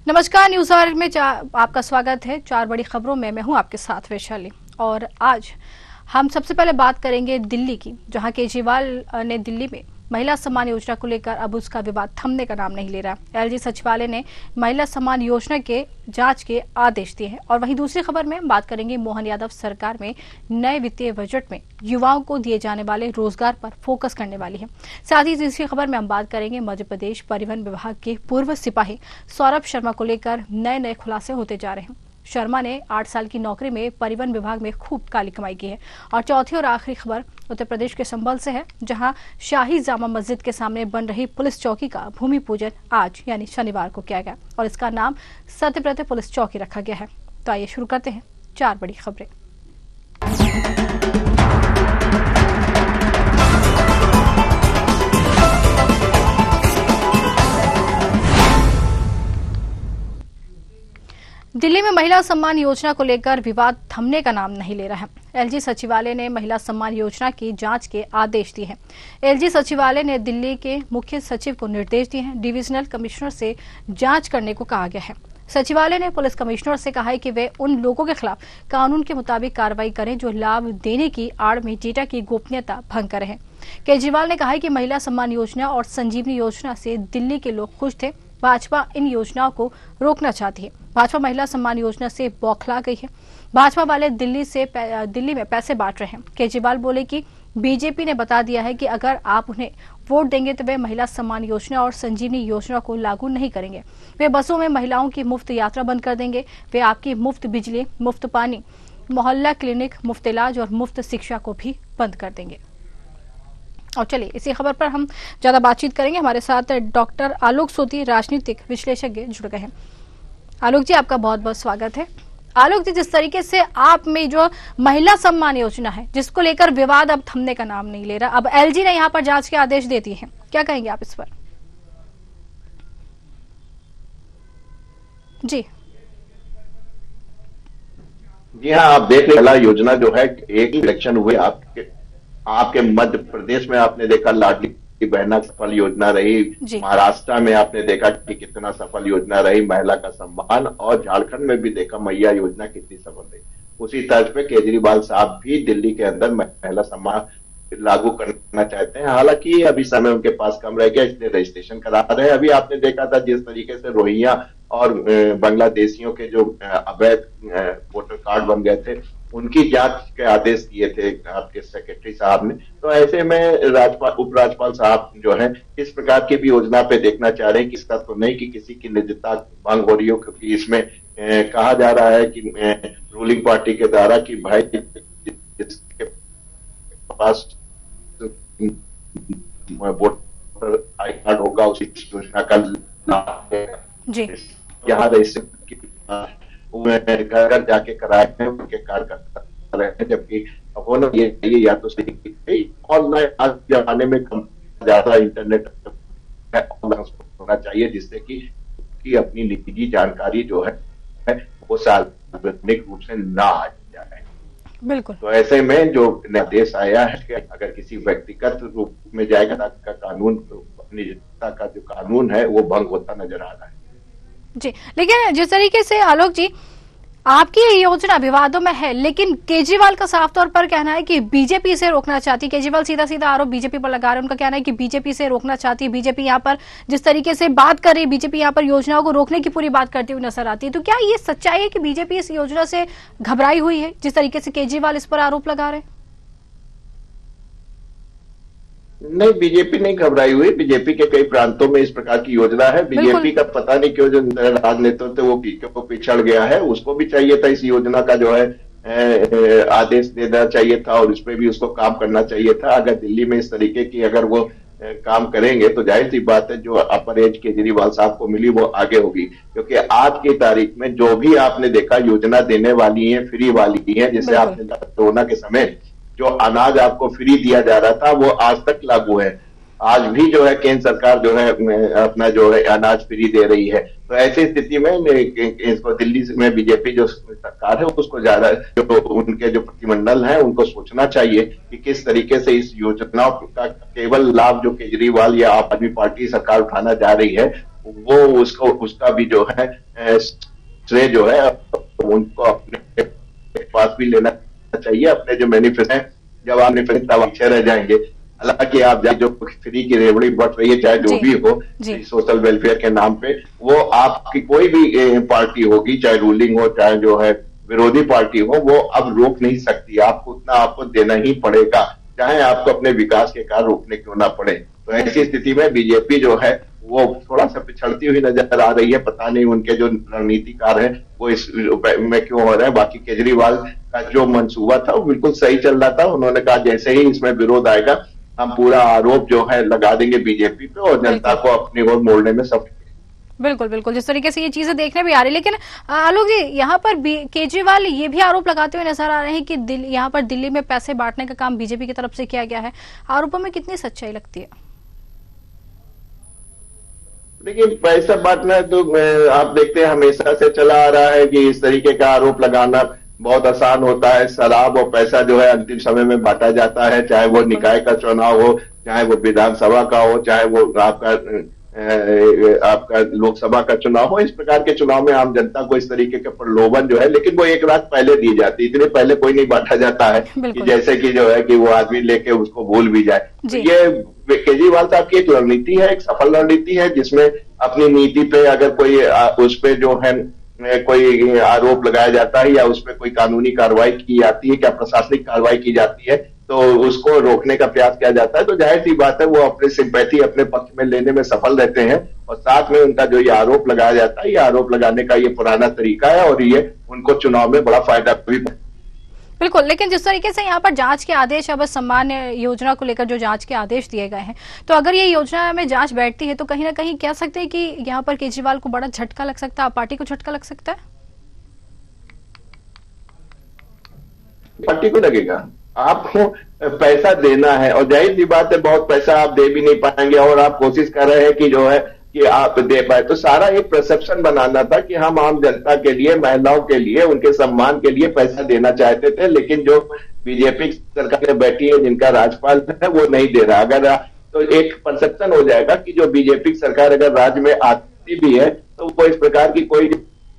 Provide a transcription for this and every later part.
नमस्कार, news our में आपका स्वागत है। चार बड़ी खबरों में मैं हूं आपके साथ वैशाली। और आज हम सबसे पहले बात करेंगे दिल्ली की, जहां केजरीवाल ने दिल्ली में महिला सम्मान योजना को लेकर अब उसका विवाद थमने का नाम नहीं ले रहा। एलजी सचिवालय ने महिला सम्मान योजना के जांच के आदेश दिए हैं। और वहीं दूसरी खबर में बात करेंगे मोहन यादव सरकार में नए वित्तीय बजट में युवाओं को दिए जाने वाले रोजगार पर फोकस करने वाली है। साथ ही तीसरी खबर में हम बात करेंगे मध्य प्रदेश परिवहन विभाग के पूर्व सिपाही सौरभ शर्मा को लेकर नए नए खुलासे होते जा रहे हैं। शर्मा ने 8 साल की नौकरी में परिवहन विभाग में खूब काली कमाई की है। और चौथी और आखिरी खबर उत्तर प्रदेश के संभल से है, जहां शाही जामा मस्जिद के सामने बन रही पुलिस चौकी का भूमि पूजन आज यानी शनिवार को किया गया और इसका नाम सत्यव्रत पुलिस चौकी रखा गया है। तो आइए शुरू करते हैं चार बड़ी खबरें। दिल्ली में महिला सम्मान योजना को लेकर विवाद थमने का नाम नहीं ले रहा है। एलजी सचिवालय ने महिला सम्मान योजना की जांच के आदेश दिए हैं। एलजी सचिवालय ने दिल्ली के मुख्य सचिव को निर्देश दिए हैं। डिविजनल कमिश्नर से जांच करने को कहा गया है। सचिवालय ने पुलिस कमिश्नर से कहा है कि वे उन लोगों के खिलाफ कानून के मुताबिक कार्रवाई करें जो लाभ देने की आड़ में डेटा की गोपनीयता भंग कर रहे हैं। केजरीवाल ने कहा है कि महिला सम्मान योजना और संजीवनी योजना से दिल्ली के लोग खुश थे। भाजपा इन योजनाओं को रोकना चाहती है। भाजपा महिला सम्मान योजना से बौखला गई है। भाजपा वाले दिल्ली में पैसे बांट रहे हैं। केजरीवाल बोले कि बीजेपी ने बता दिया है कि अगर आप उन्हें वोट देंगे तो वे महिला सम्मान योजना और संजीवनी योजना को लागू नहीं करेंगे। वे बसों में महिलाओं की मुफ्त यात्रा बंद कर देंगे। वे आपकी मुफ्त बिजली, मुफ्त पानी, मोहल्ला क्लिनिक, मुफ्त इलाज और मुफ्त शिक्षा को भी बंद कर देंगे। और चलिए इसी खबर पर हम ज्यादा बातचीत करेंगे। हमारे साथ डॉक्टर आलोक सोती, राजनीतिक विश्लेषज्ञ, जुड़ गए हैं। आलोक जी, आपका बहुत बहुत स्वागत है। आलोक जी, जिस तरीके से आप में जो महिला सम्मान योजना है, जिसको लेकर विवाद अब थमने का नाम नहीं ले रहा, अब एलजी ने यहाँ पर जांच के आदेश दे दिए हैं, क्या कहेंगे आप इस पर? जी हाँ, आप देख महिला योजना जो है, एक इलेक्शन हुए आपके मध्य प्रदेश में आपने देखा लाडली बहना सफल योजना रही। महाराष्ट्र में आपने देखा कि कितना सफल योजना रही महिला का सम्मान, और झारखंड में भी देखा मैया योजना कितनी सफल रही। उसी तर्ज पे केजरीवाल साहब भी दिल्ली के अंदर महिला सम्मान लागू करना चाहते हैं। हालांकि अभी समय उनके पास कम रह गया, इसलिए रजिस्ट्रेशन करा रहे हैं। अभी आपने देखा था जिस तरीके से रोहिंग्या और बांग्लादेशियों के जो अवैध वोटर कार्ड बन गए थे, उनकी जांच के आदेश दिए थे आपके सेक्रेटरी साहब ने। तो ऐसे में उपराज्यपाल साहब जो है इस प्रकार की भी योजना पे देखना चाह रहे हैं कि इसका तो नहीं कि किसी की निजता भंग हो रही हो, क्योंकि इसमें कहा जा रहा है कि रूलिंग पार्टी के द्वारा कि भाई जिसके पास वोटर आई कार्ड होगा उसी योजना का लाभ यहाँ घर घर जाके कराए हैं, उनके कार्यकर्ता रहे हैं। जबकि होना ये या तो सही ऑनलाइन, आज जमाने में कम ज्यादा इंटरनेट होना चाहिए, जिससे कि अपनी निजी जानकारी जो है वो सार्वजनिक रूप से ना आ जाए। बिल्कुल। तो ऐसे में जो निर्देश आया है कि अगर किसी व्यक्तिगत रूप में जाएगा का कानून, अपनी निजता का जो कानून है वो भंग होता नजर आ रहा है। जी, लेकिन जिस तरीके से आलोक जी आपकी ये योजना विवादों में है, लेकिन केजरीवाल का साफ तौर पर कहना है कि बीजेपी से रोकना चाहती है। केजरीवाल सीधा सीधा आरोप बीजेपी पर लगा रहे हैं। उनका कहना है कि बीजेपी से रोकना चाहती है। बीजेपी यहाँ पर जिस तरीके से बात कर रही है, बीजेपी यहाँ पर योजनाओं को रोकने की पूरी बात करती हुई नजर आती है। तो क्या ये सच्चाई है कि बीजेपी इस योजना से घबराई हुई है, जिस तरीके से केजरीवाल इस पर आरोप लगा रहे हैं? नहीं, बीजेपी नहीं घबराई हुई। बीजेपी के कई प्रांतों में इस प्रकार की योजना है। बीजेपी का पता नहीं क्यों जो राजनेतृत्व वो पिछड़ गया है। उसको भी चाहिए था इस योजना का जो है आदेश देना चाहिए था, और इस पे भी उसको काम करना चाहिए था। अगर दिल्ली में इस तरीके की अगर वो काम करेंगे तो जाहिर सी बात है जो अपर एज केजरीवाल साहब को मिली वो आगे होगी। क्योंकि आज की तारीख में जो भी आपने देखा योजना देने वाली है, फ्री वाली है। जैसे आपने कोरोना के समय जो अनाज आपको फ्री दिया जा रहा था वो आज तक लागू है। आज भी जो है केंद्र सरकार जो है अपना जो है अनाज फ्री दे रही है। तो ऐसी स्थिति में इसको दिल्ली में बीजेपी जो सरकार है उसको ज्यादा जो उनके जो प्रतिमंडल है उनको सोचना चाहिए कि किस तरीके से इस योजनाओं का केवल लाभ जो केजरीवाल या आप आदमी पार्टी सरकार उठाना जा रही है वो उसको उसका भी जो है श्रेय जो है उनको अपने पास भी लेना चाहिए। अपने जो मैनिफेस्टो है, जब आप मैनिफेस्टो तब पीछे रह जाएंगे। हालांकि आप जो फ्री की रेवड़ी बढ़ रही है, चाहे जो भी हो सोशल वेलफेयर के नाम पे, वो आपकी कोई भी पार्टी होगी, चाहे रूलिंग हो चाहे जो है विरोधी पार्टी हो, वो अब रोक नहीं सकती। आपको उतना आपको देना ही पड़ेगा, चाहे आपको अपने विकास के कार्य रोकने क्यों ना पड़े। तो ऐसी स्थिति में बीजेपी जो है वो थोड़ा सा पिछड़ती हुई नजर आ रही है। पता नहीं उनके जो रणनीतिकार है वो इस में क्यों हो रहे हैं। बाकी केजरीवाल का जो मंसूबा था वो बिल्कुल सही चल रहा था। उन्होंने कहा जैसे ही इसमें विरोध आएगा हम पूरा आरोप जो है लगा देंगे बीजेपी पे और जनता को अपनी ओर मोड़ने में सफल। बिल्कुल बिल्कुल, जिस तरीके से ये चीजें देखने भी आ रही, लेकिन आलोक जी यहाँ पर केजरीवाल ये भी आरोप लगाते हुए नजर आ रहे हैं कि यहाँ पर दिल्ली में पैसे बांटने का काम बीजेपी की तरफ से किया गया है। आरोपों में कितनी सच्चाई लगती है? देखिए, पैसा बांटना तो आप देखते हैं हमेशा से चला आ रहा है कि इस तरीके का आरोप लगाना बहुत आसान होता है। शराब और पैसा जो है अंतिम समय में बांटा जाता है, चाहे वो निकाय का चुनाव हो, चाहे वो विधानसभा का हो, चाहे वो आपका लोकसभा का चुनाव हो। इस प्रकार के चुनाव में आम जनता को इस तरीके के प्रलोभन जो है, लेकिन वो एक रात पहले दी जाती है। इतने पहले कोई नहीं बांटा जाता है कि जैसे कि जो है कि वो आदमी लेके उसको भूल भी जाए। ये केजरीवाल साहब की एक रणनीति है, एक सफल रणनीति है, जिसमें अपनी नीति पे अगर कोई उस पे जो है कोई आरोप लगाया जाता है या उस पर कोई कानूनी कार्रवाई की जाती है, क्या प्रशासनिक कार्रवाई की जाती है, तो उसको रोकने का प्रयास किया जाता है। तो जाहिर सी बात है वो अपने सिंपैथी अपने पक्ष में लेने में सफल रहते हैं। और साथ में उनका जो ये आरोप लगाया जाता है, ये आरोप लगाने का ये पुराना तरीका है और ये उनको चुनाव में बड़ा फायदा भी। बिल्कुल, लेकिन जिस तरीके से यहाँ पर जांच के आदेश, अब सम्मान योजना को लेकर जो जांच के आदेश दिए गए हैं, तो अगर ये योजना में जांच बैठती है तो कहीं ना कहीं कह सकते हैं कि यहाँ पर केजरीवाल को बड़ा झटका लग सकता है, पार्टी को झटका लग सकता है। पार्टी को लगेगा, आपको पैसा देना है और जाहिर सी बात है बहुत पैसा आप दे भी नहीं पाएंगे और आप कोशिश कर रहे हैं कि जो है कि आप दे पाए। तो सारा एक परसेप्शन बनाना था कि हम आम जनता के लिए, महिलाओं के लिए, उनके सम्मान के लिए पैसा देना चाहते थे, लेकिन जो बीजेपी सरकार में बैठी है, जिनका राज्यपाल है, वो नहीं दे रहा। अगर तो एक परसेप्शन हो जाएगा कि जो बीजेपी सरकार अगर राज्य में आती भी है तो वो इस प्रकार की कोई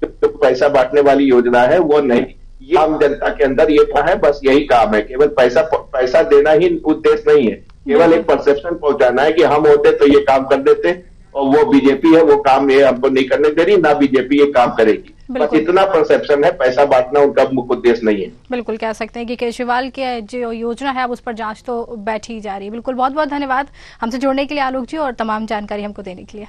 पैसा बांटने वाली योजना है वो नहीं। ये आम जनता के अंदर ये है, बस यही काम है। केवल पैसा देना ही उद्देश्य नहीं है, केवल एक परसेप्शन पहुंचाना है कि हम होते तो ये काम कर देते और वो बीजेपी है, वो काम ये हमको नहीं करने दे रही, ना बीजेपी ये काम करेगी। बस इतना परसेप्शन है, पैसा बांटना उनका मुख्य उद्देश्य नहीं है। बिल्कुल कह सकते हैं कि केजरीवाल की जो योजना है अब उस पर जांच तो बैठी जा रही है। बिल्कुल, बहुत बहुत धन्यवाद हमसे जुड़ने के लिए आलोक जी और तमाम जानकारी हमको देने के लिए।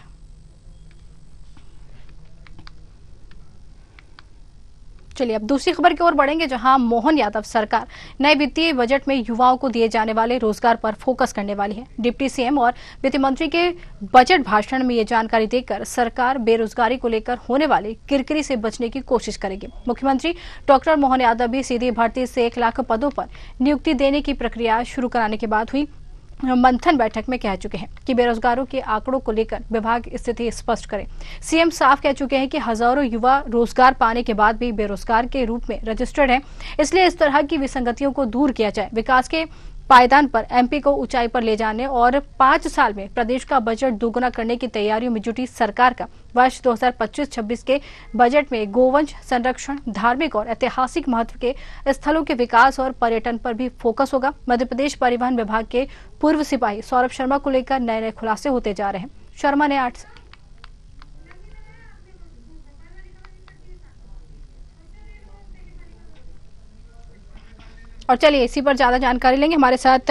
चलिए अब दूसरी खबर की ओर बढ़ेंगे, जहां मोहन यादव सरकार नए वित्तीय बजट में युवाओं को दिए जाने वाले रोजगार पर फोकस करने वाली है। डिप्टी सीएम और वित्त मंत्री के बजट भाषण में ये जानकारी देकर सरकार बेरोजगारी को लेकर होने वाली किरकिरी से बचने की कोशिश करेगी। मुख्यमंत्री डॉक्टर मोहन यादव भी सीधी भर्ती से 1 लाख पदों पर नियुक्ति देने की प्रक्रिया शुरू कराने के बाद हुई मंथन बैठक में कह चुके हैं कि बेरोजगारों के आंकड़ों को लेकर विभाग स्थिति स्पष्ट करे। सीएम साफ कह चुके हैं कि हजारों युवा रोजगार पाने के बाद भी बेरोजगार के रूप में रजिस्टर्ड हैं, इसलिए इस तरह की विसंगतियों को दूर किया जाए। विकास के पायदान पर एमपी को ऊंचाई पर ले जाने और 5 साल में प्रदेश का बजट दोगुना करने की तैयारियों में जुटी सरकार का वर्ष 2025-26 के बजट में गोवंश संरक्षण, धार्मिक और ऐतिहासिक महत्व के स्थलों के विकास और पर्यटन पर भी फोकस होगा। मध्य प्रदेश परिवहन विभाग के पूर्व सिपाही सौरभ शर्मा को लेकर नए नए खुलासे होते जा रहे हैं। शर्मा ने 8 और चलिए इसी पर ज्यादा जानकारी लेंगे। हमारे साथ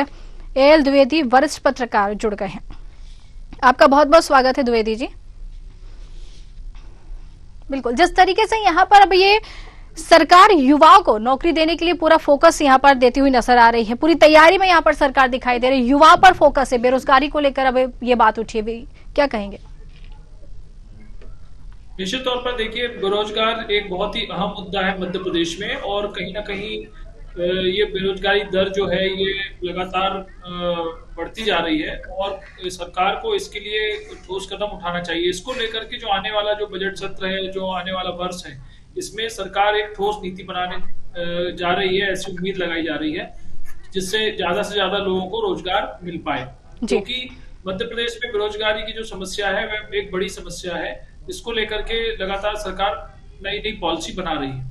एएल द्विवेदी वरिष्ठ पत्रकार जुड़ गए हैं। आपका बहुत बहुत स्वागत है द्विवेदी जी। बिल्कुल, जिस तरीके से यहाँ पर अब ये सरकार युवाओं को नौकरी देने के लिए पूरा फोकस यहाँ पर देती हुई नजर आ रही है, पूरी तैयारी में यहाँ पर सरकार दिखाई दे रही है, युवाओं पर फोकस है, बेरोजगारी को लेकर अब ये बात उठी है, क्या कहेंगे? निश्चित तौर पर देखिए, बेरोजगार एक बहुत ही अहम मुद्दा है मध्य प्रदेश में और कहीं ना कहीं ये बेरोजगारी दर जो है ये लगातार बढ़ती जा रही है और सरकार को इसके लिए ठोस कदम उठाना चाहिए। इसको लेकर के जो आने वाला जो बजट सत्र है, जो आने वाला वर्ष है, इसमें सरकार एक ठोस नीति बनाने जा रही है, ऐसी उम्मीद लगाई जा रही है जिससे ज्यादा से ज्यादा लोगों को रोजगार मिल पाए। क्योंकि मध्य प्रदेश में बेरोजगारी की जो समस्या है वह एक बड़ी समस्या है। इसको लेकर के लगातार सरकार नई नई पॉलिसी बना रही है।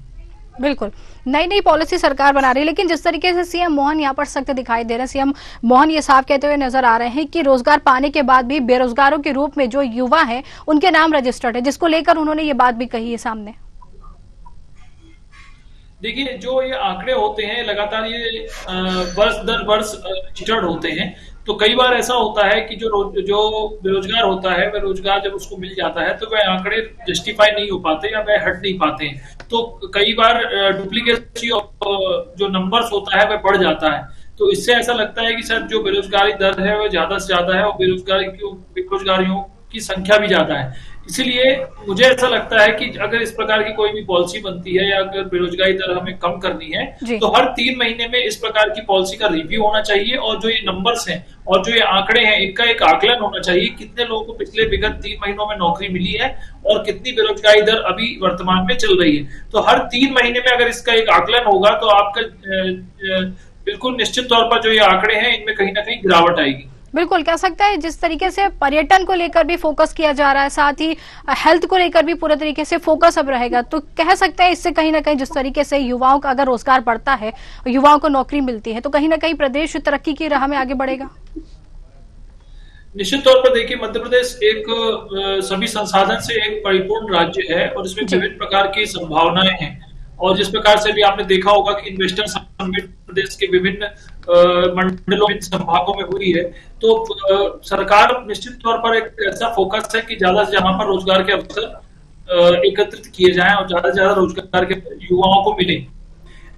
बिल्कुल, नई नई पॉलिसी सरकार बना रही है, लेकिन जिस तरीके से सीएम मोहन यहाँ पर सख्त दिखाई दे रहे हैं, सीएम मोहन ये साफ कहते हुए नजर आ रहे हैं कि रोजगार पाने के बाद भी बेरोजगारों के रूप में जो युवा हैं उनके नाम रजिस्टर्ड है, जिसको लेकर उन्होंने ये बात भी कही है सामने। देखिए, जो ये आंकड़े होते हैं लगातार ये वर्ष दर वर्ष रजिस्टर्ड होते हैं, तो कई बार ऐसा होता है कि जो बेरोजगार होता है वह रोजगार जब उसको मिल जाता है तो वह आंकड़े जस्टिफाई नहीं हो पाते या वह हट नहीं पाते हैं, तो कई बार डुप्लीकेसी जो नंबर्स होता है वह बढ़ जाता है। तो इससे ऐसा लगता है कि शायद जो बेरोजगारी दर है वह ज्यादा से ज्यादा है और बेरोजगारियों की संख्या भी ज्यादा है। इसीलिए मुझे ऐसा लगता है कि अगर इस प्रकार की कोई भी पॉलिसी बनती है या अगर बेरोजगारी दर हमें कम करनी है तो हर 3 महीने में इस प्रकार की पॉलिसी का रिव्यू होना चाहिए और जो ये नंबर्स हैं और जो ये आंकड़े हैं इनका एक आकलन होना चाहिए, कितने लोगों को पिछले विगत 3 महीनों में नौकरी मिली है और कितनी बेरोजगारी दर अभी वर्तमान में चल रही है। तो हर 3 महीने में अगर इसका एक आकलन होगा तो आपका बिल्कुल निश्चित तौर पर जो ये आंकड़े हैं इनमें कहीं ना कहीं गिरावट आएगी। बिल्कुल, कह सकता है जिस तरीके से पर्यटन को लेकर भी फोकस किया जा रहा है, साथ ही हेल्थ को लेकर भी पूरे तरीके से फोकस अब रहेगा, तो कह सकते हैं इससे कहीं ना कहीं जिस तरीके से युवाओं का अगर रोजगार बढ़ता है, युवाओं को नौकरी मिलती है, तो कहीं ना कहीं प्रदेश तरक्की की राह में आगे बढ़ेगा। निश्चित तौर पर देखिए, मध्य प्रदेश एक सभी संसाधन से एक परिपूर्ण राज्य है और इसमें विभिन्न प्रकार की संभावनाएं हैं और जिस प्रकार से भी आपने देखा होगा कि इन्वेस्टर समिट प्रदेश के विभिन्न मंडलों संभागों में हुई है, तो सरकार निश्चित तौर पर एक ऐसा फोकस है कि ज्यादा से जहां पर रोजगार के अवसर एकत्रित किए जाएं और ज्यादा से ज्यादा रोजगार के युवाओं को मिले।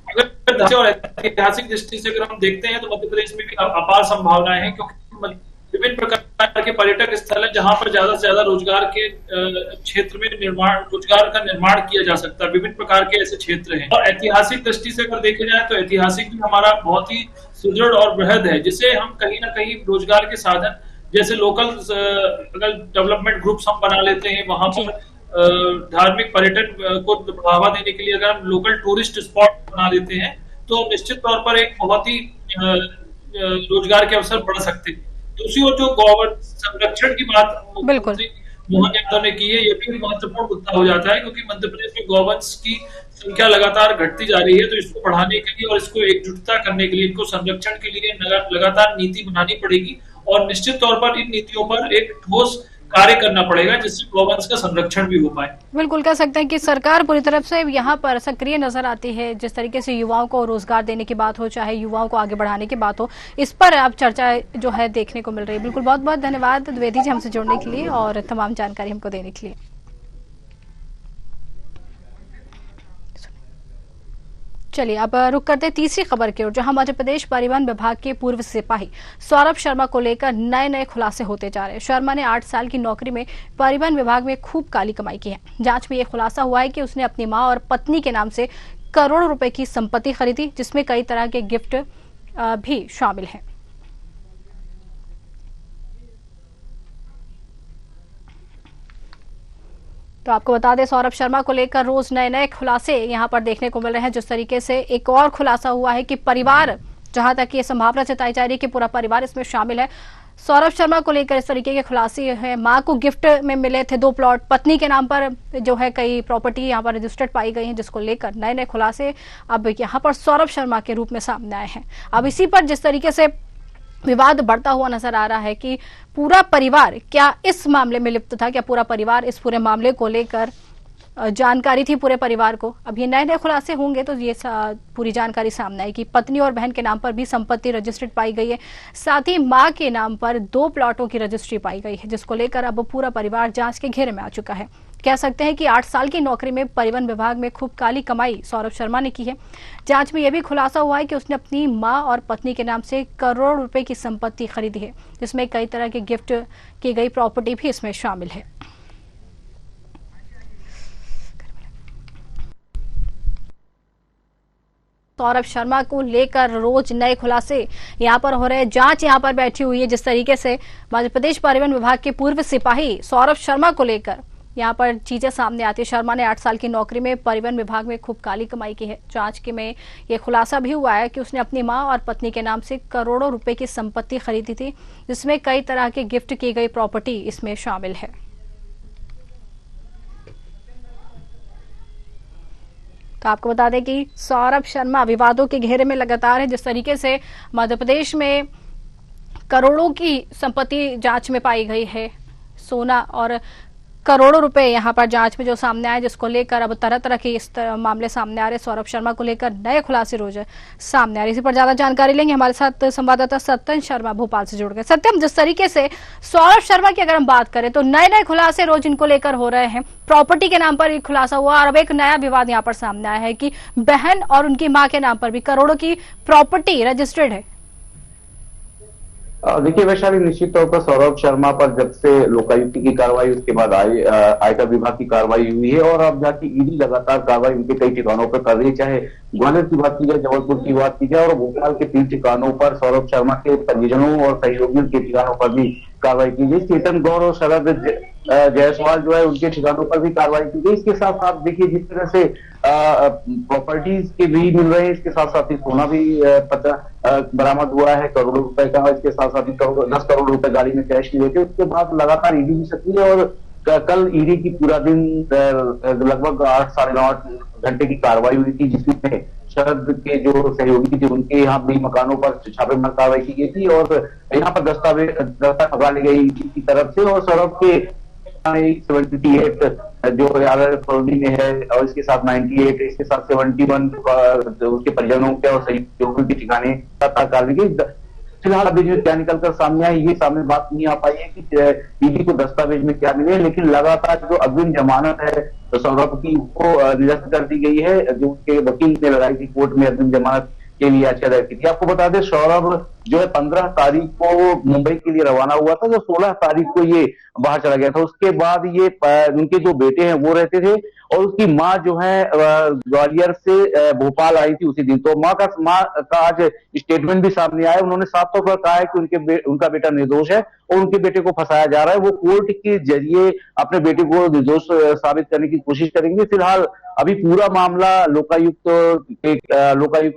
अगर और ऐतिहासिक दृष्टि से अगर हम देखते हैं तो मध्य प्रदेश में भी अपार संभावनाएं हैं, क्योंकि विभिन्न प्रकार के पर्यटक स्थल है जहां पर ज्यादा से ज्यादा रोजगार के क्षेत्र में रोजगार का निर्माण किया जा सकता है। विभिन्न प्रकार के ऐसे क्षेत्र हैं और ऐतिहासिक दृष्टि से अगर देखे जाए तो ऐतिहासिक भी हमारा बहुत ही सुदृढ़ और बृहद है, जिसे हम कहीं ना कहीं रोजगार के साधन जैसे लोकल अगर डेवलपमेंट ग्रुप्स हम बना लेते हैं, वहां पर धार्मिक पर्यटन को बढ़ावा देने के लिए अगर हम लोकल टूरिस्ट स्पॉट बना देते हैं तो निश्चित तौर पर एक बहुत ही रोजगार के अवसर बढ़ सकते हैं। दूसरी ओर जो गवर्नमेंट संरक्षण की बात मुख्यमंत्री मोहन यादव ने की है, ये भी महत्वपूर्ण मुद्दा हो जाता है, क्योंकि मध्य प्रदेश में गवर्नेंस की संख्या लगातार घटती जा रही है, तो इसको बढ़ाने के लिए और इसको एकजुटता करने के लिए, इनको संरक्षण के लिए लगातार नीति बनानी पड़ेगी और निश्चित तौर पर इन नीतियों पर एक ठोस कार्य करना पड़ेगा जिससे गवर्नेंस का संरक्षण भी हो पाए। बिल्कुल, कह सकते हैं कि सरकार पूरी तरफ से यहाँ पर सक्रिय नजर आती है, जिस तरीके से युवाओं को रोजगार देने की बात हो, चाहे युवाओं को आगे बढ़ाने की बात हो, इस पर अब चर्चा जो है देखने को मिल रही है। बिल्कुल, बहुत बहुत धन्यवाद द्विवेदी जी हमसे जुड़ने के लिए और तमाम जानकारी हमको देने के लिए। चलिए अब रुक करते तीसरी खबर की ओर, जहां मध्य प्रदेश परिवहन विभाग के पूर्व सिपाही सौरभ शर्मा को लेकर नए नए खुलासे होते जा रहे हैं। शर्मा ने 8 साल की नौकरी में परिवहन विभाग में खूब काली कमाई की है। जांच में यह खुलासा हुआ है कि उसने अपनी मां और पत्नी के नाम से करोड़ों रुपए की संपत्ति खरीदी, जिसमें कई तरह के गिफ्ट भी शामिल हैं। तो आपको बता दें, सौरभ शर्मा को लेकर रोज नए नए खुलासे यहां पर देखने को मिल रहे हैं। जिस तरीके से एक और खुलासा हुआ है कि परिवार, जहां तक ये संभावना जताई जा रही है कि पूरा परिवार इसमें शामिल है। सौरभ शर्मा को लेकर इस तरीके के खुलासे हैं। मां को गिफ्ट में मिले थे 2 प्लॉट, पत्नी के नाम पर जो है कई प्रॉपर्टी यहां पर रजिस्टर्ड पाई गई हैं, जिसको लेकर नए नए खुलासे अब यहां पर सौरभ शर्मा के रूप में सामने आए हैं। अब इसी पर जिस तरीके से विवाद बढ़ता हुआ नजर आ रहा है कि पूरा परिवार क्या इस मामले में लिप्त था, क्या पूरा परिवार इस पूरे मामले को लेकर जानकारी थी पूरे परिवार को। अब ये नए नए खुलासे होंगे तो ये पूरी जानकारी सामने आएगी। पत्नी और बहन के नाम पर भी संपत्ति रजिस्टर्ड पाई गई है, साथ ही मां के नाम पर 2 प्लॉटों की रजिस्ट्री पाई गई है, जिसको लेकर अब पूरा परिवार जांच के घेरे में आ चुका है। कह सकते हैं कि 8 साल की नौकरी में परिवहन विभाग में खूब काली कमाई सौरभ शर्मा ने की है। जांच में यह भी खुलासा हुआ है कि उसने अपनी मां और पत्नी के नाम से करोड़ रुपए की संपत्ति खरीदी है, जिसमें कई तरह के गिफ्ट की गई प्रॉपर्टी भी इसमें शामिल है। सौरभ शर्मा को लेकर रोज नए खुलासे यहां पर हो रहे हैं। जांच यहां पर बैठी हुई है। जिस तरीके से मध्य प्रदेश परिवहन विभाग के पूर्व सिपाही सौरभ शर्मा को लेकर यहाँ पर चीजें सामने आती है। शर्मा ने 8 साल की नौकरी में परिवहन विभाग में खूब काली कमाई की है। जांच के में ये खुलासा भी हुआ है कि उसने अपनी मां और पत्नी के नाम से करोड़ों रुपए की संपत्ति खरीदी थी, जिसमें कई तरह के गिफ्ट की गई प्रॉपर्टी इसमें शामिल है। तो आपको बता दें कि सौरभ शर्मा विवादों के घेरे में लगातार है। जिस तरीके से मध्य प्रदेश में करोड़ों की संपत्ति जांच में पाई गई है, सोना और करोड़ों रुपए यहां पर जांच में जो सामने आए, जिसको लेकर अब तरह तरह के इस मामले सामने आ रहे। सौरभ शर्मा को लेकर नए खुलासे रोज सामने आ रहे। इसी पर ज्यादा जानकारी लेंगे, हमारे साथ संवाददाता सत्यम शर्मा भोपाल से जुड़ गए। सत्यम, जिस तरीके से सौरभ शर्मा की अगर हम बात करें तो नए नए खुलासे रोज इनको लेकर हो रहे हैं। प्रॉपर्टी के नाम पर एक खुलासा हुआ और अब एक नया विवाद यहाँ पर सामने आया है कि बहन और उनकी मां के नाम पर भी करोड़ों की प्रॉपर्टी रजिस्टर्ड है। देखिए वैशाली, निश्चित तौर पर सौरभ शर्मा पर जब से लोकायुक्त की कार्रवाई, उसके बाद आयकर विभाग की कार्रवाई हुई है और अब जाके ईडी लगातार कार्रवाई उनके कई ठिकानों पर कर रही है। चाहे ग्वालियर की बात की जाए, जबलपुर की बात की जाए और भोपाल के 3 ठिकानों पर सौरभ शर्मा के परिजनों और सहयोगियों के ठिकानों पर भी कार्रवाई की गई। चेतन गौर और शरद जायसवाल जो है उनके ठिकानों पर भी कार्रवाई की गई। इसके साथ साथ देखिए जिस तरह से प्रॉपर्टीज के भी मिल रहे हैं, इसके साथ साथ ही सोना भी बरामद हुआ है करोड़ों रुपए का। इसके साथ साथ ही 10 करोड़ रुपए गाड़ी में कैश लिए थे। उसके बाद लगातार ईडी भी सक्रिय है और कल ईडी की पूरा दिन लगभग 8 साढ़े 8 घंटे की कार्रवाई हुई थी, जिसमें शरद के जो सहयोगी थे उनके यहाँ भी मकानों पर छापेमार कार्रवाई की गई थी और यहाँ पर दस्तावेज खंगा ली गई की तरफ से। और सौरभ के 78 जो कॉलोनी में है और इसके साथ 98, इसके साथ 71 उसके परिजनों के और सहयोगियों के ठिकाने कार्रवाई की। फिलहाल अभी जो क्या निकलकर सामने आई, ये सामने बात नहीं आ पाई है कि ईडी को दस्तावेज में क्या मिले, लेकिन लगातार जो अग्रिम जमानत है तो सौरभ की वो निरस्त कर दी गई है, जो उसके वकील ने लगाई थी कोर्ट में अग्रिम जमानत के लिए याचिका दायर की थी। आपको बता दें सौरभ जो है 15 तारीख को मुंबई के लिए रवाना हुआ था, जो 16 तारीख को ये बाहर चला गया था। उसके बाद ये उनके जो बेटे हैं वो रहते थे और उसकी माँ जो है ग्वालियर से भोपाल आई थी उसी दिन। तो माँ का आज स्टेटमेंट भी सामने आया। उन्होंने साफ तौर पर कहा है कि उनका बेटा निर्दोष है और उनके बेटे को फंसाया जा रहा है। वो कोर्ट के जरिए अपने बेटे को निर्दोष साबित करने की कोशिश करेंगे। फिलहाल अभी पूरा मामला लोकायुक्त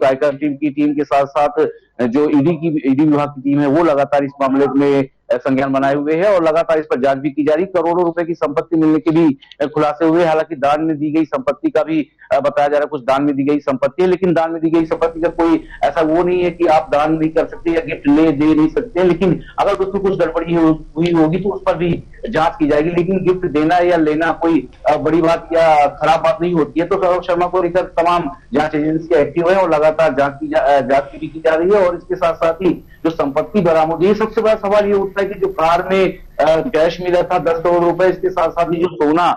आयकर टीम के साथ साथ जो ईडी विभाग की टीम है वो लगातार इस मामले में संज्ञान बनाए हुए है और लगातार इस पर जांच भी की जा रही। करोड़ों रुपए की संपत्ति मिलने के भी खुलासे हुए। हालांकि दान में दी गई संपत्ति का भी बताया जा रहा है, कुछ दान में दी गई संपत्ति है, लेकिन दान में दी गई संपत्ति का कोई ऐसा वो नहीं है कि आप दान नहीं कर सकते या गिफ्ट दे नहीं सकते। लेकिन अगर उसमें कुछ गड़बड़ी हुई होगी तो उस पर भी जांच की जाएगी। लेकिन गिफ्ट देना या लेना कोई बड़ी बात या खराब बात नहीं होती है। तो सौरभ शर्मा को लेकर तमाम जांच एजेंसी एक्टिव है और लगातार जांच भी की जा रही है। और इसके साथ साथ ही जो संपत्ति बरामद हुई, सबसे बड़ा सवाल ये उठता है कि जो कार में कैश मिला था 10 करोड़ रुपए, इसके साथ साथ ही जो सोना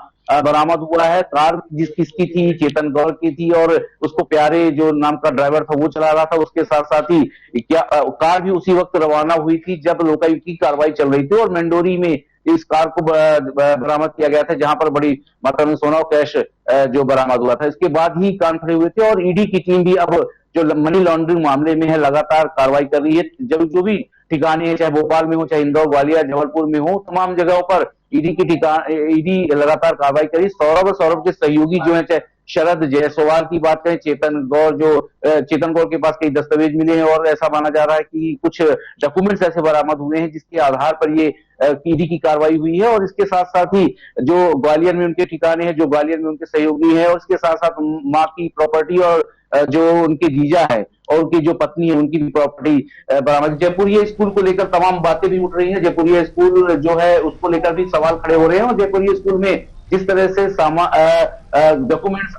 बरामद हुआ है, कार किसकी थी, चेतन गौर की थी और उसको प्यारे जो नाम का ड्राइवर था वो चला रहा था। उसके साथ साथ ही क्या कार भी उसी वक्त रवाना हुई थी जब लोकायुक्त की कार्रवाई चल रही थी और मंडोरी में इस कार को बरामद किया गया था, जहां पर बड़ी मात्रा में सोना और कैश जो बरामद हुआ था। इसके बाद ही कान खड़े हुए थे और ईडी की टीम भी अब जो मनी लॉन्ड्रिंग मामले में है लगातार कार्रवाई कर रही है। जब जो भी ठिकाने हैं, चाहे भोपाल में हो, चाहे इंदौर, ग्वालियर, जबलपुर में हो, तमाम जगहों पर ईडी लगातार कार्रवाई करी। सौरभ के सहयोगी जो है, चाहे शरद जायसवाल की बात करें, चेतन गौर के पास कई दस्तावेज मिले हैं और ऐसा माना जा रहा है कि कुछ डॉक्यूमेंट्स ऐसे बरामद हुए हैं जिसके आधार पर ये ईडी की कार्रवाई हुई है। और इसके साथ साथ ही जो ग्वालियर में उनके ठिकाने हैं, जो ग्वालियर में उनके सहयोगी हैं और इसके साथ साथ माँ की प्रॉपर्टी और जो उनके जीजा है और उनकी जो पत्नी है उनकी भी प्रॉपर्टी बरामद। जयपुरिया स्कूल को लेकर तमाम बातें भी उठ रही हैं। जयपुरिया स्कूल जो है उसको लेकर भी सवाल खड़े हो रहे हैं और जयपुरिया स्कूल में जिस तरह से डॉक्यूमेंट्स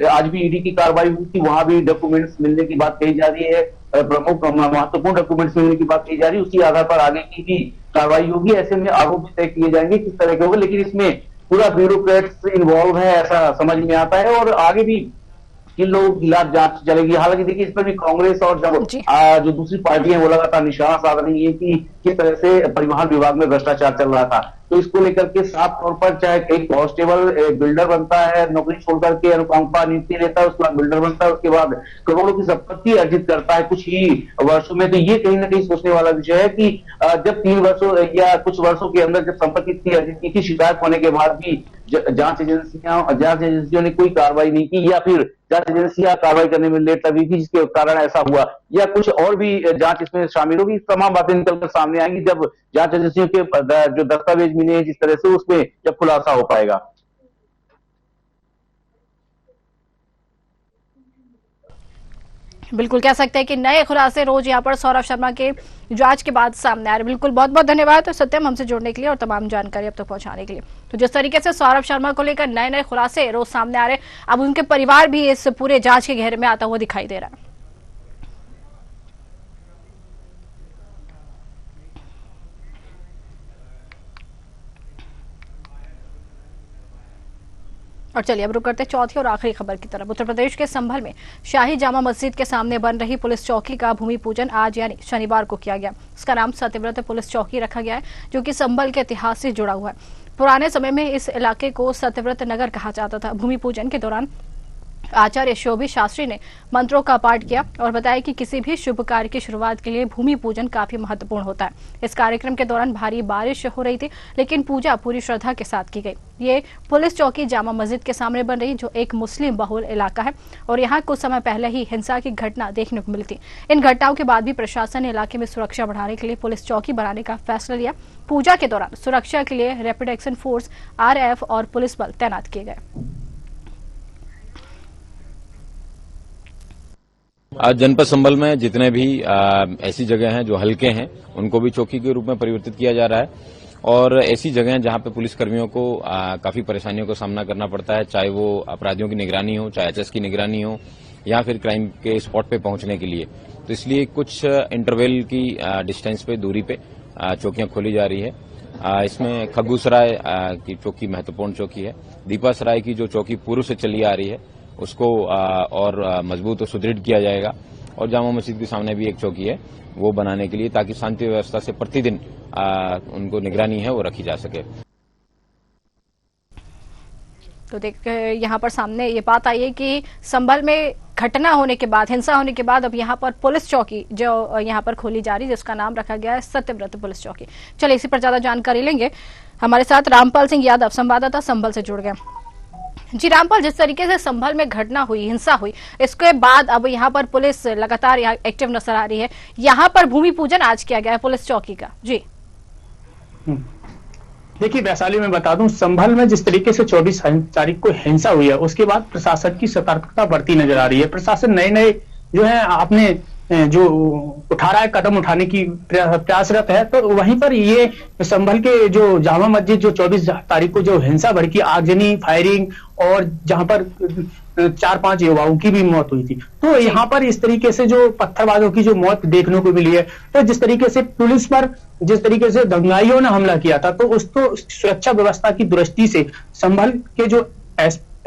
आज भी ईडी की कार्रवाई हुई थी, वहां भी डॉक्यूमेंट्स मिलने की बात कही जा रही है, प्रमुख महत्वपूर्ण डॉक्यूमेंट्स मिलने की बात कही जा रही है। उसी आधार पर आगे की भी कार्रवाई होगी। ऐसे में आरोप तय किए जाएंगे किस तरह के होंगे, लेकिन इसमें पूरा ब्यूरोक्रेट्स इन्वॉल्व है ऐसा समझ में आता है और आगे भी किन लोगों के खिलाफ जांच चलेगी। हालांकि देखिए इस पर भी कांग्रेस और जो दूसरी पार्टी है वो लगातार निशाना साध रही है कि किस तरह से परिवहन विभाग में भ्रष्टाचार चल रहा था। तो इसको लेकर के साफ तौर पर चाहे कई कांस्टेबल बिल्डर बनता है, नौकरी छोड़कर के अनुकंपा नीति लेता है, उसके बाद बिल्डर बनता है, उसके बाद करोड़ों की संपत्ति अर्जित करता है कुछ ही वर्षों में। तो ये कहीं ना कहीं सोचने वाला विषय है कि जब 3 वर्षों या कुछ वर्षों के अंदर जब संपत्ति इतनी अर्जित की थी, शिकायत होने के बाद भी जांच एजेंसियों ने कोई कार्रवाई नहीं की, या फिर जांच एजेंसियां कार्रवाई करने में लेट लगी थी जिसके कारण ऐसा हुआ, या कुछ और भी जांच इसमें शामिल होगी? तमाम बातें निकलकर सामने आएंगी जब जांच एजेंसियों के जो दस्तावेज मिले हैं जिस तरह से, उसमें जब खुलासा हो पाएगा। बिल्कुल कह सकते हैं कि नए खुलासे रोज यहाँ पर सौरभ शर्मा के जांच के बाद सामने आ रहे। बिल्कुल बहुत बहुत धन्यवाद तो सत्यम हमसे जुड़ने के लिए और तमाम जानकारी अब तक पहुंचाने के लिए। तो जिस तरीके से सौरभ शर्मा को लेकर नए नए खुलासे रोज सामने आ रहे, अब उनके परिवार भी इस पूरे जांच के घेरे में आता हुआ दिखाई दे रहा है। और चलिए अब रुक करते चौथी और आखिरी खबर की तरफ। उत्तर प्रदेश के संभल में शाही जामा मस्जिद के सामने बन रही पुलिस चौकी का भूमि पूजन आज यानी शनिवार को किया गया। इसका नाम सत्यव्रत पुलिस चौकी रखा गया है, जो कि संभल के इतिहास से जुड़ा हुआ है। पुराने समय में इस इलाके को सत्यव्रत नगर कहा जाता था। भूमि पूजन के दौरान आचार्य शोभी शास्त्री ने मंत्रों का पाठ किया और बताया कि किसी भी शुभ कार्य की शुरुआत के लिए भूमि पूजन काफी महत्वपूर्ण होता है। इस कार्यक्रम के दौरान भारी बारिश हो रही थी, लेकिन पूजा पूरी श्रद्धा के साथ की गई। ये पुलिस चौकी जामा मस्जिद के सामने बन रही, जो एक मुस्लिम बहुल इलाका है और यहाँ कुछ समय पहले ही हिंसा की घटना देखने को मिली थी। इन घटनाओं के बाद भी प्रशासन ने इलाके में सुरक्षा बढ़ाने के लिए पुलिस चौकी बनाने का फैसला लिया। पूजा के दौरान सुरक्षा के लिए रैपिड एक्शन फोर्स RF और पुलिस बल तैनात किए गए। आज जनपद संभल में जितने भी ऐसी जगह हैं जो हल्के हैं, उनको भी चौकी के रूप में परिवर्तित किया जा रहा है। और ऐसी जगह हैं जहां पे पुलिस कर्मियों को काफी परेशानियों का सामना करना पड़ता है, चाहे वो अपराधियों की निगरानी हो, चाहे HS की निगरानी हो, या फिर क्राइम के स्पॉट पे पहुंचने के लिए। तो इसलिए कुछ इंटरवल की डिस्टेंस पे, दूरी पे चौकियां खोली जा रही है। इसमें खग्गूसराय की चौकी महत्वपूर्ण चौकी है। दीपासराय की जो चौकी पूर्व से चली आ रही है, उसको और मजबूत और सुदृढ़ किया जाएगा। और जामा मस्जिद के सामने भी एक चौकी है, वो बनाने के लिए, ताकि शांति व्यवस्था से प्रतिदिन उनको निगरानी है वो रखी जा सके। तो देख यहाँ पर सामने ये बात आई है कि संभल में घटना होने के बाद, हिंसा होने के बाद अब यहाँ पर पुलिस चौकी जो यहाँ पर खोली जा रही है, जिसका नाम रखा गया है सत्यव्रत पुलिस चौकी। चलिए इसी पर ज्यादा जानकारी लेंगे। हमारे साथ रामपाल सिंह यादव संवाददाता संभल से जुड़ गए। जी रामपाल, जिस तरीके से संभल में घटना हुई, हिंसा हुई, इसके बाद अब यहाँ पर पुलिस लगातार यहाँ एक्टिव नजर आ रही है। यहाँ पर भूमि पूजन आज किया गया है पुलिस चौकी का। जी देखिए वैशाली में बता दूं, संभल में जिस तरीके से 24 तारीख को हिंसा हुई है, उसके बाद प्रशासन की सतर्कता बढ़ती नजर आ रही है। प्रशासन नए नए जो है आपने जो उठा रहा है, कदम उठाने की प्रयासरत है। तो वहीं पर ये संभल के जो जामा मस्जिद जो 24 तारीख को जो हिंसा भड़की, आगजनी, फायरिंग और जहां पर 4-5 युवाओं की भी मौत हुई थी, तो यहाँ पर इस तरीके से जो पत्थरबाजों की जो मौत देखने को मिली है, तो जिस तरीके से पुलिस पर जिस तरीके से दंगाइयों ने हमला किया था, तो उसको सुरक्षा व्यवस्था की दृष्टि से संभल के जो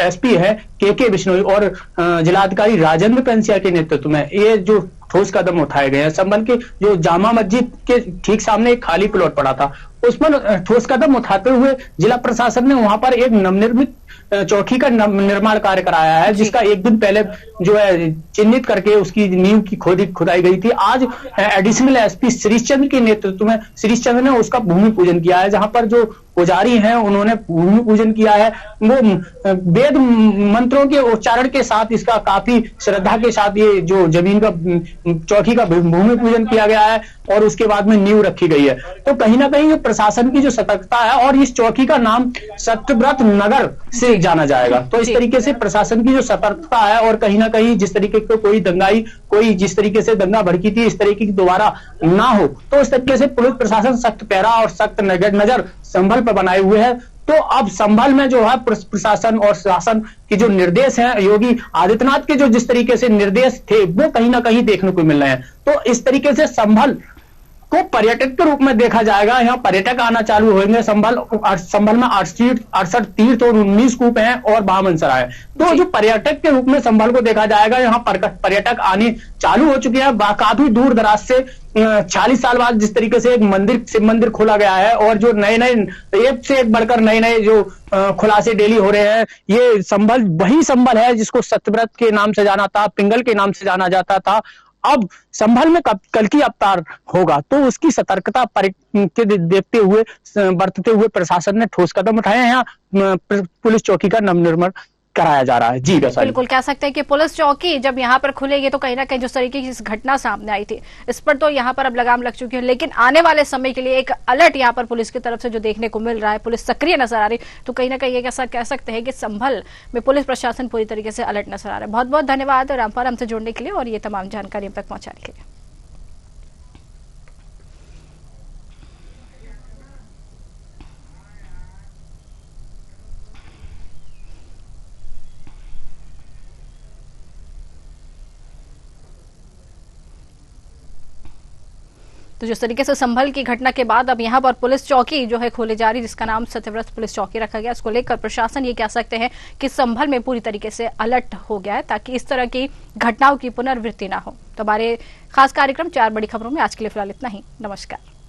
SP है KK बिश्नोई और जिलाधिकारी राजेंद्र पेंसिया के नेतृत्व में ये जो ठोस कदम उठाए गए हैं। संभल के जो जामा मस्जिद के ठीक सामने एक खाली प्लॉट पड़ा था, उस पर ठोस कदम उठाते हुए जिला प्रशासन ने वहां पर एक नवनिर्मित चौकी का निर्माण कार्य कराया है, जिसका एक दिन पहले जो है चिन्हित करके उसकी नींव की खुदाई गई थी। आज एडिशनल SP श्रीश चंद्र के नेतृत्व में श्रीश चंद्र ने उसका भूमि पूजन किया है, जहां पर जो पुजारी हैं उन्होंने भूमि पूजन किया है। वो वेद मंत्रों के उच्चारण के साथ इसका काफी श्रद्धा के साथ ये जो जमीन का चौकी का भूमि पूजन किया गया है और उसके बाद में नींव रखी गई है। तो कहीं ना कहीं प्रशासन की जो सतर्कता है, और इस चौकी का नाम सत्यव्रत नगर से जाना जाएगा। तो इस तरीके से प्रशासन की जो सतर्कता है, और कहीं ना कहीं जिस तरीके से कोई दंगाई, कोई जिस तरीके से दंगा भड़की थी, इस तरीके की दोबारा ना हो, तो इस तरीके से पुलिस प्रशासन सख्त पहरा और सख्त नजर संभल पर बनाए हुए है। तो अब संभल में जो है प्रशासन और शासन के जो निर्देश हैं, योगी आदित्यनाथ के जो जिस तरीके से निर्देश थे, वो कहीं ना कहीं देखने को मिल रहे हैं। तो इस तरीके से संभल को पर्यटक के रूप में देखा जाएगा। यहाँ पर्यटक आना चालू होंगे। संभल में 68 तीर्थ और 19 कूप हैं और बामनसराय। तो जो पर्यटक के रूप में संभल को देखा जाएगा, यहाँ पर्यटक आने चालू हो चुके हैं। काफी दूर दराज से 40 साल बाद जिस तरीके से एक मंदिर, शिव मंदिर खोला गया है, और जो नए नए एक से एक बढ़कर नए नए जो खुलासे डेली हो रहे हैं। ये संभल वही संभल है जिसको सत्यव्रत के नाम से जाना था, पिंगल के नाम से जाना जाता था, अब संभल में कल की अवतार होगा तो उसकी सतर्कता के देखते हुए बरतते हुए प्रशासन ने ठोस कदम उठाए हैं। यहाँ पुलिस चौकी का नवनिर्माण कराया जा रहा है। जी बिल्कुल कह सकते हैं कि पुलिस चौकी जब यहाँ पर खुलेगी तो कहीं ना कहीं जिस तरीके की इस घटना सामने आई थी इस पर तो यहाँ पर अब लगाम लग चुकी है, लेकिन आने वाले समय के लिए एक अलर्ट यहाँ पर पुलिस की तरफ से जो देखने को मिल रहा है, पुलिस सक्रिय नजर आ रही, तो कहीं ना कहीं एक ऐसा कह सकते हैं कि संभल में पुलिस प्रशासन पूरी तरीके से अलर्ट नजर आ रहा है। बहुत बहुत धन्यवाद रामपाल हमसे जुड़ने के लिए और ये तमाम जानकारी हम तक पहुंचाने के लिए। तो जिस तरीके से संभल की घटना के बाद अब यहाँ पर पुलिस चौकी जो है खोले जा रही, जिसका नाम सत्यव्रत पुलिस चौकी रखा गया, इसको लेकर प्रशासन ये कह सकते हैं कि संभल में पूरी तरीके से अलर्ट हो गया है ताकि इस तरह की घटनाओं की पुनरावृत्ति ना हो। तो हमारे खास कार्यक्रम 4 बड़ी खबरों में आज के लिए फिलहाल इतना ही। नमस्कार।